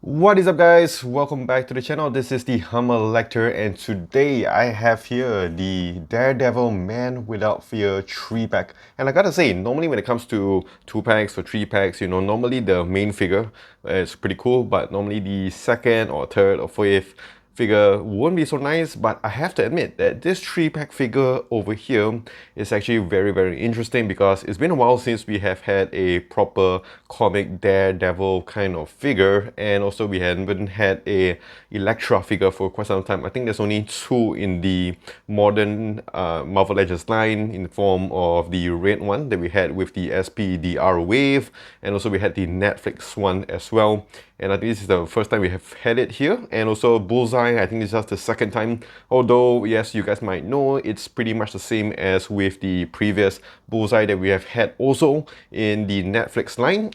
What is up, guys? Welcome back to the channel. This is the Elektra, and today I have here the Daredevil Man Without Fear 3-pack. And I gotta say, normally when it comes to 2-packs or 3-packs, normally the main figure is pretty cool, but normally the second or third or fourth figure won't be so nice. But I have to admit that this 3-pack figure over here is actually very interesting, because it's been a while since we have had a proper comic Daredevil kind of figure, and also we haven't had a Elektra figure for quite some time. I think there's only two in the modern Marvel Legends line, in the form of the red one that we had with the SPDR wave, and also we had the Netflix one as well. And I think this is the first time we have had it here. And also Bullseye, I think this is just the second time. Although, yes, you guys might know, it's pretty much the same as with the previous Bullseye that we have had also in the Netflix line,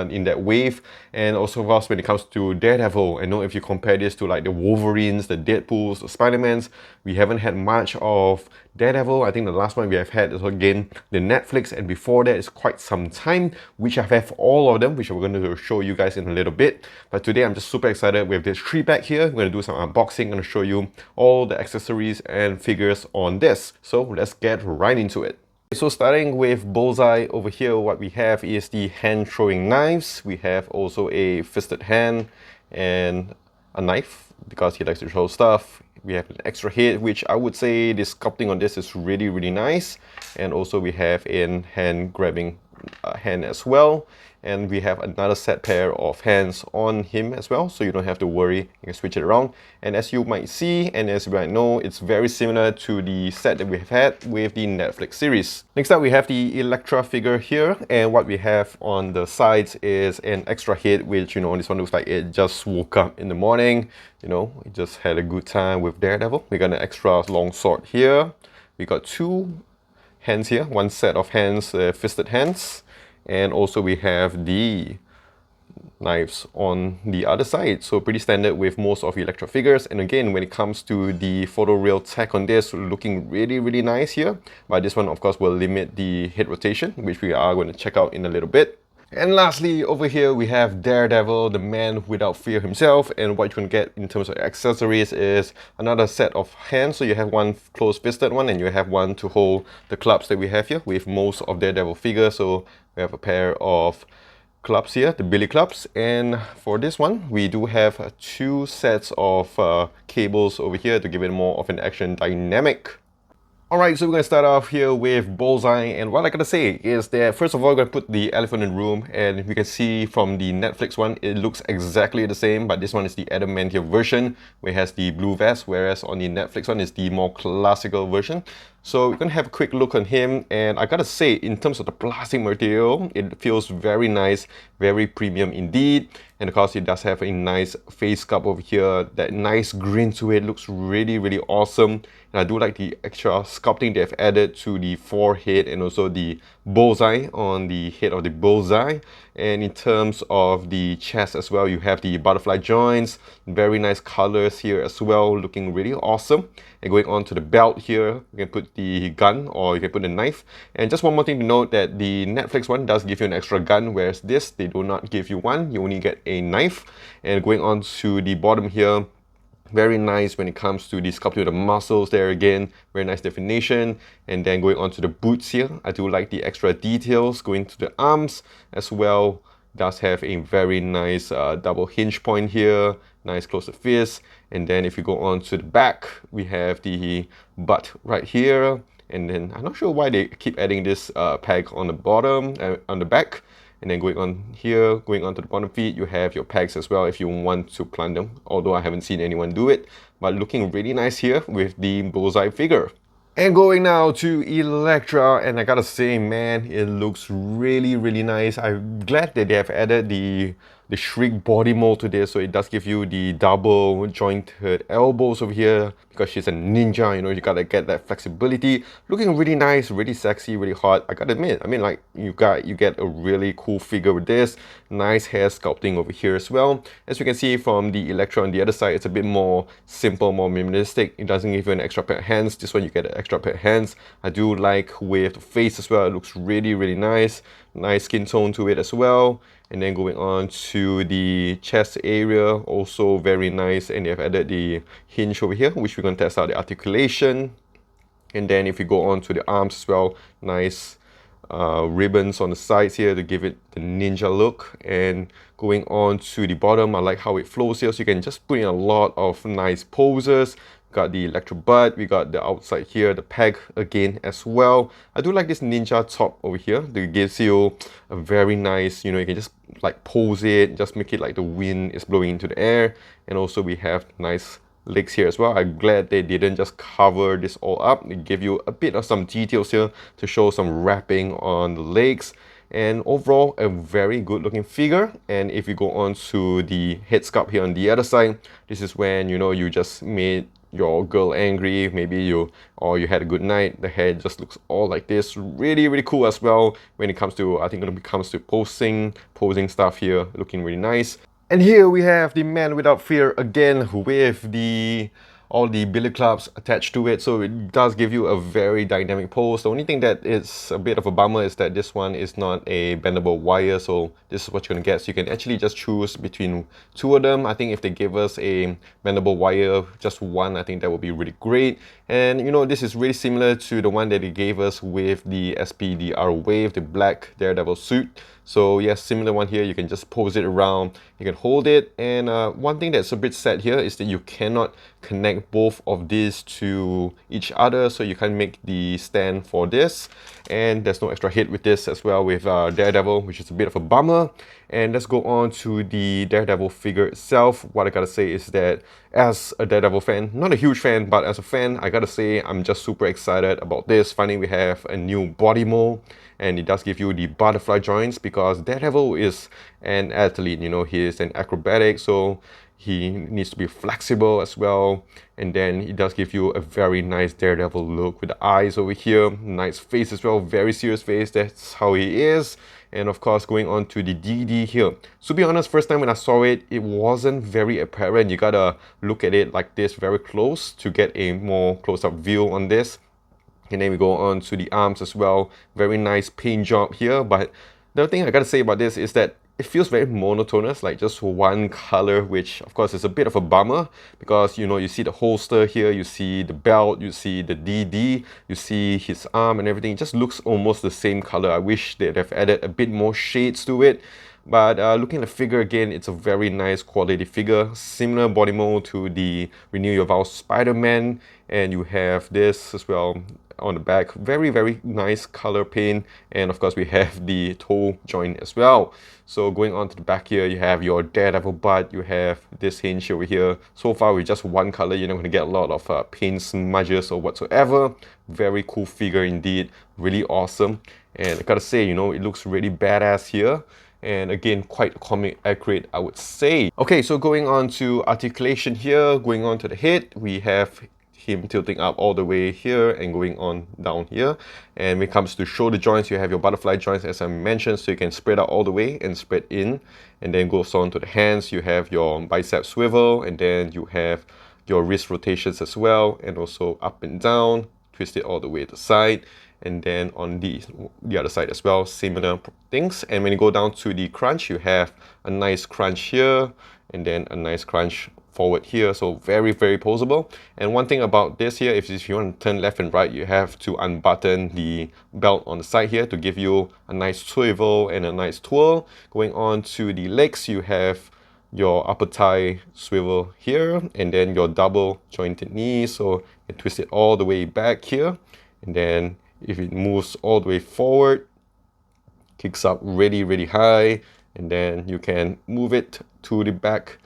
in that wave. And also, of course, when it comes to Daredevil, I know if you compare this to like the Wolverines, the Deadpools, the Spider-Mans, we haven't had much of Daredevil. I think the last one we have had is again the Netflix, and before that is quite some time, which I have all of them, which I'm going to show you guys in a little bit. But today I'm just super excited with this 3-pack here. We're going to do some unboxing. I'm going to show you all the accessories and figures on this. So let's get right into it. So starting with Bullseye over here, what we have is the hand throwing knives. We have also a fisted hand and a knife, because he likes to throw stuff. We have an extra head, which I would say the sculpting on this is really nice. And also we have a hand grabbing hand as well. And we have another set pair of hands on him as well, so you don't have to worry, you can switch it around. And as you might see, and as you might know, it's very similar to the set that we have had with the Netflix series. Next up, we have the Elektra figure here, and what we have on the sides is an extra head, which, this one looks like it just woke up in the morning, it just had a good time with Daredevil. We got an extra long sword here. We got two hands here, one set of hands, fisted hands. And also we have the knives on the other side. So pretty standard with most of Elektra figures. And again, when it comes to the photoreal tech on this, looking really nice here. But this one, of course, will limit the head rotation, which we are going to check out in a little bit. And lastly, over here we have Daredevil, the man without fear himself. And what you can get in terms of accessories is another set of hands. So you have one close-fisted one, and you have one to hold the clubs that we have here with most of Daredevil figures. So we have a pair of clubs here, the billy clubs. And for this one, we do have two sets of cables over here to give it more of an action dynamic. Alright, so we're going to start off here with Bullseye, and what I gotta say is that first of all, we're going to put the elephant in the room, and we can see from the Netflix one, it looks exactly the same, but this one is the adamantium version, where it has the blue vest, whereas on the Netflix one is the more classical version. So we're going to have a quick look on him, and I gotta say, in terms of the plastic material, it feels very nice, very premium indeed. And of course, it does have a nice face sculpt over here, that nice grin to it, looks really awesome. And I do like the extra sculpting they've added to the forehead and also the bullseye on the head of the Bullseye. And in terms of the chest as well, you have the butterfly joints, very nice colors here as well, looking really awesome. And going on to the belt here, you can put the gun or you can put the knife. And just one more thing to note, that the Netflix one does give you an extra gun, whereas this, they do not give you one, you only get a knife. And going on to the bottom here, very nice when it comes to the sculpting of the muscles there again, very nice definition. And then going on to the boots here, I do like the extra details going to the arms as well. Does have a very nice double hinge point here, nice close to fist. And then if you go on to the back, we have the butt right here. And then I'm not sure why they keep adding this peg on the bottom, on the back. And then going on here, going on to the bottom feet, you have your pegs as well if you want to plant them, although I haven't seen anyone do it. But looking really nice here with the Bullseye figure. And going now to Elektra, and I gotta say, man, it looks really nice. I'm glad that they have added the shrink body mold to this, so it does give you the double jointed elbows over here, because she's a ninja, you gotta get that flexibility. Looking really nice, really sexy, really hot. I gotta admit, I mean, like, you get a really cool figure with this. Nice hair sculpting over here as well. As you can see from the Elektra on the other side, it's a bit more simple, more minimalistic. It doesn't give you an extra pair of hands. This one you get an extra pair of hands. I do like with the face as well. It looks really nice. Nice skin tone to it as well. And then going on to the chest area, also very nice. And they've added the hinge over here, which we're going to test out the articulation. And then if you go on to the arms as well, nice ribbons on the sides here to give it the ninja look. And going on to the bottom, I like how it flows here, so you can just put in a lot of nice poses. Got the Elektra butt, we got the outside here, the peg again as well. I do like this ninja top over here that gives you a very nice, you can just like pose it, just make it like the wind is blowing into the air. And also we have nice legs here as well. I'm glad they didn't just cover this all up. They give you a bit of some details here to show some wrapping on the legs. And overall, a very good looking figure. And if you go on to the head sculpt here on the other side, this is when you just made your girl angry, maybe you had a good night. The hair just looks all like this. Really, really cool as well when it comes to, I think when it comes to posing stuff here, looking really nice. And here we have the Man Without Fear again with all the billy clubs attached to it, so it does give you a very dynamic pose. The only thing that is a bit of a bummer is that this one is not a bendable wire, so this is what you're gonna get. So you can actually just choose between two of them. I think if they give us a bendable wire, just one, I think that would be really great. And this is really similar to the one that they gave us with the SPDR Wave, the black Daredevil suit. So yes, similar one here. You can just pose it around, you can hold it. And one thing that's a bit sad here is that you cannot connect both of these to each other, so you can't make the stand for this. And there's no extra hit with this as well with Daredevil, which is a bit of a bummer. And let's go on to the Daredevil figure itself. What I gotta say is that as a Daredevil fan, not a huge fan, but as a fan, I gotta say I'm just super excited about this. Finally, we have a new body mold, and it does give you the butterfly joints because Daredevil is an athlete, he is an acrobatic, so he needs to be flexible as well. And then it does give you a very nice Daredevil look with the eyes over here, nice face as well, very serious face. That's how he is. And of course, going on to the DD here. To be honest, first time when I saw it, it wasn't very apparent. You gotta look at it like this very close to get a more close-up view on this. And then we go on to the arms as well. Very nice paint job here. But the other thing I gotta say about this is that it feels very monotonous, like just one color, which of course is a bit of a bummer because you see the holster here, you see the belt, you see the DD, you see his arm and everything. It just looks almost the same color. I wish they'd have added a bit more shades to it. But looking at the figure again, it's a very nice quality figure. Similar body mold to the Renew Your Vows Spider-Man. And you have this as well on the back. Very, very nice color paint. And of course, we have the toe joint as well. So going on to the back here, you have your Daredevil butt. You have this hinge over here. So far with just one color, you're not going to get a lot of paint smudges or whatsoever. Very cool figure indeed. Really awesome. And I gotta say, it looks really badass here. And again, quite comic accurate, I would say. Okay, so going on to articulation here, going on to the head, we have him tilting up all the way here and going on down here. And when it comes to shoulder joints, you have your butterfly joints as I mentioned, so you can spread out all the way and spread in. And then goes on to the hands, you have your bicep swivel, and then you have your wrist rotations as well, and also up and down, twist it all the way to the side. And then on the other side as well, similar things. And when you go down to the crunch, you have a nice crunch here and then a nice crunch forward here, so very, very posable. And one thing about this here, if you want to turn left and right, you have to unbutton the belt on the side here to give you a nice swivel and a nice twirl. Going on to the legs, you have your upper thigh swivel here and then your double jointed knee, so you twist it all the way back here. And then if it moves all the way forward, kicks up really, really high, and then you can move it to the back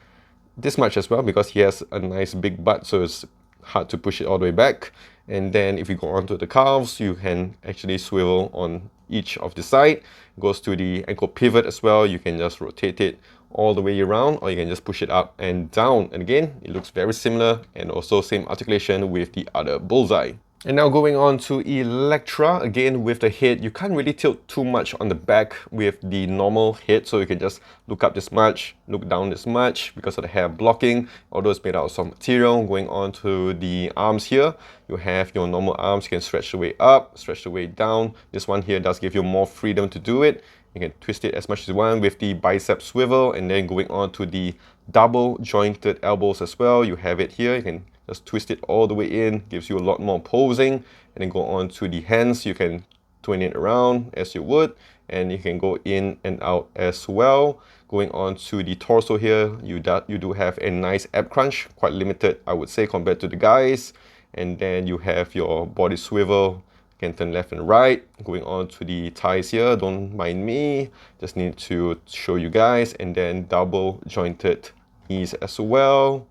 this much as well because he has a nice big butt, so it's hard to push it all the way back. And then if you go onto the calves, you can actually swivel on each of the side. It goes to the ankle pivot as well. You can just rotate it all the way around, or you can just push it up and down. And again, it looks very similar, and also same articulation with the other Bullseye. And now going on to Elektra, again with the head, you can't really tilt too much on the back with the normal head, so you can just look up this much, look down this much because of the hair blocking, although it's made out of some material. Going on to the arms here, you have your normal arms, you can stretch the way up, stretch the way down. This one here does give you more freedom to do it. You can twist it as much as you want with the bicep swivel, and then going on to the double jointed elbows as well. You have it here. You can just twist it all the way in, gives you a lot more posing. And then go on to the hands. You can twin it around as you would, and you can go in and out as well. Going on to the torso here, you do have a nice ab crunch, quite limited I would say compared to the guys. And then you have your body swivel, you can turn left and right. Going on to the thighs here, don't mind me, just need to show you guys. And then double jointed knees as well.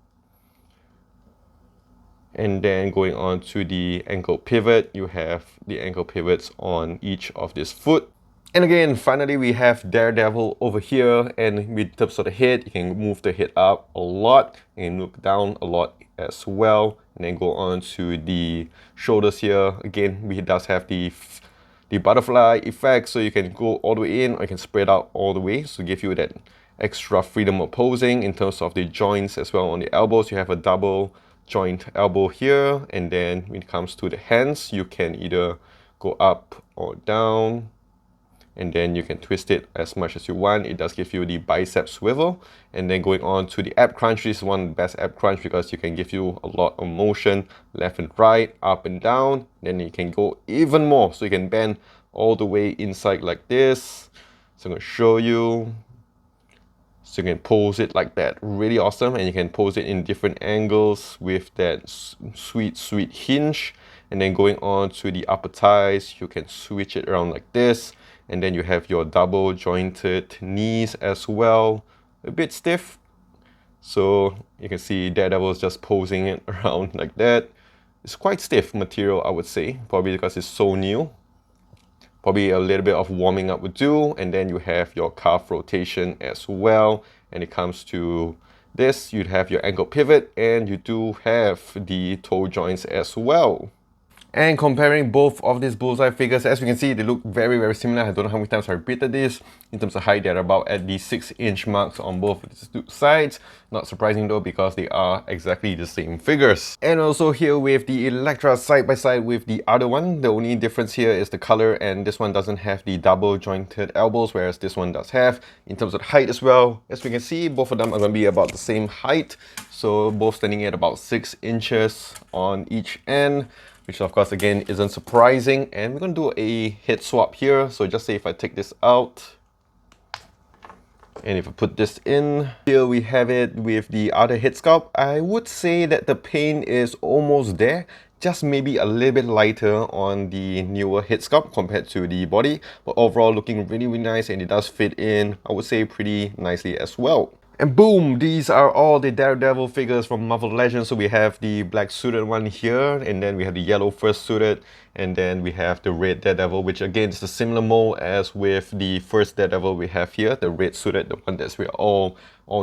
And then going on to the ankle pivot, you have the ankle pivots on each of this foot. And again, finally, we have Daredevil over here. And with terms of the head, you can move the head up a lot and look down a lot as well. And then go on to the shoulders here. Again, he does have the butterfly effect, so you can go all the way in or you can spread out all the way, so give you that extra freedom of posing. In terms of the joints as well, on the elbows, you have a double joint elbow here. And then when it comes to the hands, you can either go up or down, and then you can twist it as much as you want. It does give you the bicep swivel. And then going on to the ab crunch, this is one of the best ab crunch because you can give you a lot of motion left and right, up and down. Then you can go even more, so you can bend all the way inside like this. So I'm going to show you. So you can pose it like that, really awesome. And you can pose it in different angles with that sweet hinge. And then going on to the upper thighs, you can switch it around like this. And then you have your double jointed knees as well, a bit stiff. So you can see Daredevil is just posing it around like that. It's quite stiff material, I would say, probably because it's so new. Probably a little bit of warming up would do. And then you have your calf rotation as well. And it comes to this, you'd have your ankle pivot, and you do have the toe joints as well. And comparing both of these Bullseye figures, as you can see, they look very similar. I don't know how many times I repeated this. In terms of height, they're about at the 6-inch marks on both of these two sides. Not surprising though, because they are exactly the same figures. And also here with the Elektra side by side with the other one, the only difference here is the color, and this one doesn't have the double jointed elbows, whereas this one does have. In terms of height as well, as we can see, both of them are going to be about the same height. So both standing at about 6 inches on each end, which of course again isn't surprising. And we're going to do a head swap here. So just say if I take this out and if I put this in, here we have it with the other head sculpt. I would say that the paint is almost there, just maybe a little bit lighter on the newer head sculpt compared to the body, but overall looking really nice, and it does fit in, I would say, pretty nicely as well. And boom, these are all the Daredevil figures from Marvel Legends. So we have the black suited one here, and then we have the yellow first suited, and then we have the red Daredevil, which again is a similar mold as with the first Daredevil we have here, the red suited, the one that we're all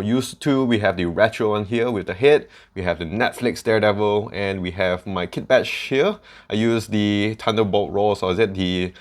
used to. We have the retro one here with the head, we have the Netflix Daredevil, and we have my kit badge here. I use the Thunderbolt Ross, or is it the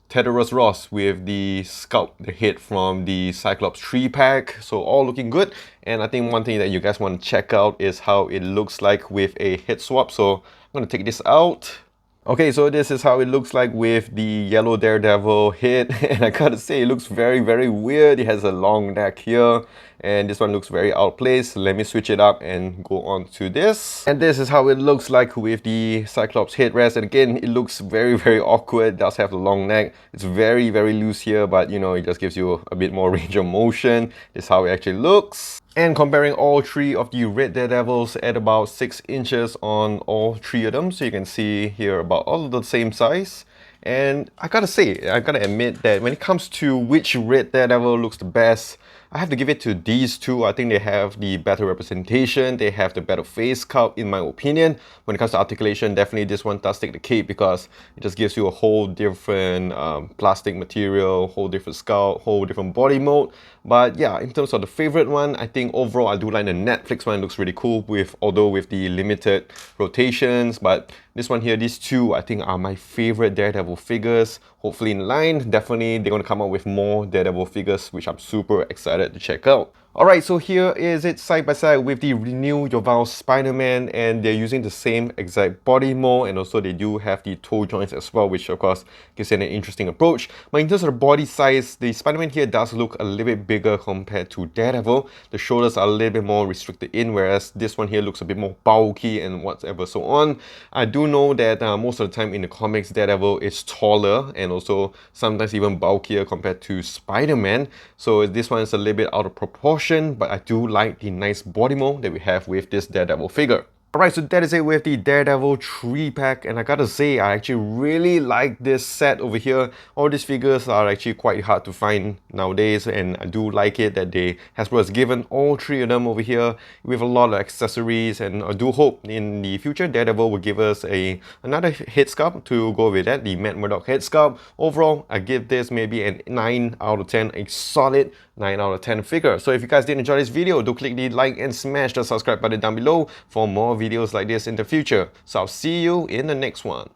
Teteros Ross with the sculpt, the head from the Cyclops 3-pack. So all looking good. And I think one thing that you guys want to check out is how it looks like with a head swap. So I'm going to take this out. Okay, so this is how it looks like with the yellow Daredevil head. And I gotta say, it looks very weird. It has a long neck here, and this one looks very out of place. Let me switch it up and go on to this. And this is how it looks like with the Cyclops headrest. And again, it looks very awkward. It does have the long neck. It's very loose here, but you know, it just gives you a bit more range of motion. This is how it actually looks. And comparing all three of the red Daredevils at about 6 inches on all three of them. So you can see here about all of the same size. And I gotta say, I gotta admit that when it comes to which red Daredevil looks the best, I have to give it to these two. I think they have the better representation. They have the better face sculpt, in my opinion. When it comes to articulation, definitely this one does take the cake because it just gives you a whole different plastic material, whole different sculpt, whole different body mode. But yeah, in terms of the favorite one, I think overall I do like the Netflix one. It looks really cool, although with the limited rotations. But this one here, these two, I think are my favorite Daredevil figures. Hopefully in line, definitely they're going to come out with more Daredevil figures, which I'm super excited to check out. Alright, so here is it side by side with the Renew Your Vows Spider-Man, and they're using the same exact body mold, and also they do have the toe joints as well, which of course gives it an interesting approach. But in terms of the body size, the Spider-Man here does look a little bit bigger compared to Daredevil. The shoulders are a little bit more restricted in, whereas this one here looks a bit more bulky and whatever so on. I do know that most of the time in the comics, Daredevil is taller and also sometimes even bulkier compared to Spider-Man. So this one is a little bit out of proportion, but I do like the nice body mold that we have with this Daredevil figure. Alright, so that is it with the Daredevil 3-pack, and I gotta say, I actually really like this set over here. All these figures are actually quite hard to find nowadays, and I do like it that Hasbro has given all three of them over here with a lot of accessories, and I do hope in the future Daredevil will give us another head sculpt to go with that, the Matt Murdock head sculpt. Overall, I give this maybe a 9 out of 10, a solid 9 out of 10 figure. So if you guys did enjoy this video, do click the like and smash the subscribe button down below for more videos like this in the future. So I'll see you in the next one.